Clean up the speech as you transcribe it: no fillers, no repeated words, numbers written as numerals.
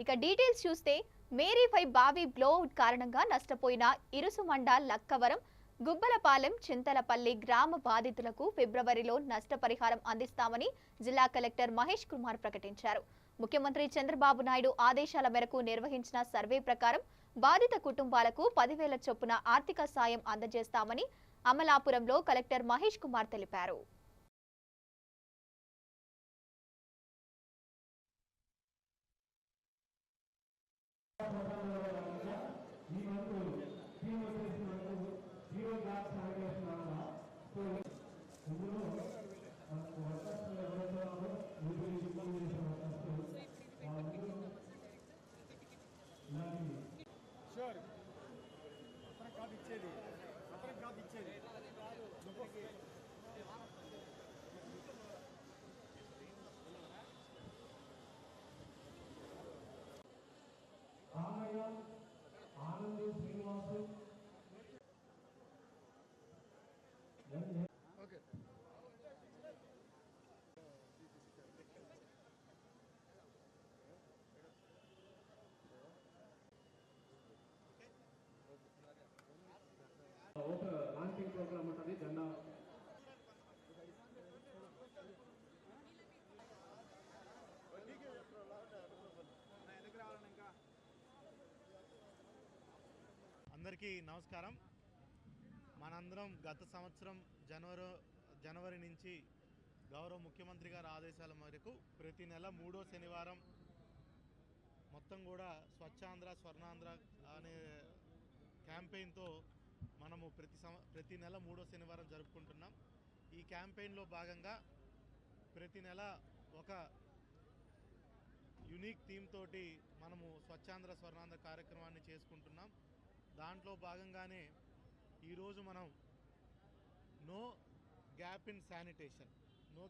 ఇక డీటెయిల్స్ చూస్తే మేరీపై బావి బ్లోఅవుట్ కారణంగా నష్టపోయిన ఇరుసుమండ, లక్కవరం, గుబ్బలపాలెం, చింతలపల్లి గ్రామ బాధితులకు ఫిబ్రవరిలో నష్టపరిహారం అందిస్తామని జిల్లా కలెక్టర్ మహేష్ కుమార్ ప్రకటించారు. ముఖ్యమంత్రి చంద్రబాబు నాయుడు ఆదేశాల మేరకు నిర్వహించిన సర్వే ప్రకారం బాధిత కుటుంబాలకు 10,000 చొప్పున ఆర్థిక సాయం అందజేస్తామని అమలాపురంలో కలెక్టర్ మహేష్ కుమార్ తెలిపారు. లాంచింగ్ ప్రోగ్రామ్ ఉంటుంది జెండా అందరికీ నమస్కారం. మనందరం గత సంవత్సరం జనవరి నుంచి గౌరవ ముఖ్యమంత్రి గారి ఆదేశాల మేరకు ప్రతి నెల 3వ శనివారం మొత్తం కూడా స్వచ్ఛాంధ్ర స్వర్ణాంధ్ర అనే క్యాంపెయిన్తో మనము ప్రతి నెల 3వ శనివారం జరుపుకుంటున్నాం. ఈ క్యాంపెయిన్లో భాగంగా ప్రతి నెల ఒక యూనిక్ థీమ్ తోటి మనము స్వచ్ఛాంధ్ర స్వర్ణాంధ్ర కార్యక్రమాన్ని చేసుకుంటున్నాం. దాంట్లో భాగంగానే ఈరోజు మనం నో గ్యాప్ ఇన్ శానిటేషన్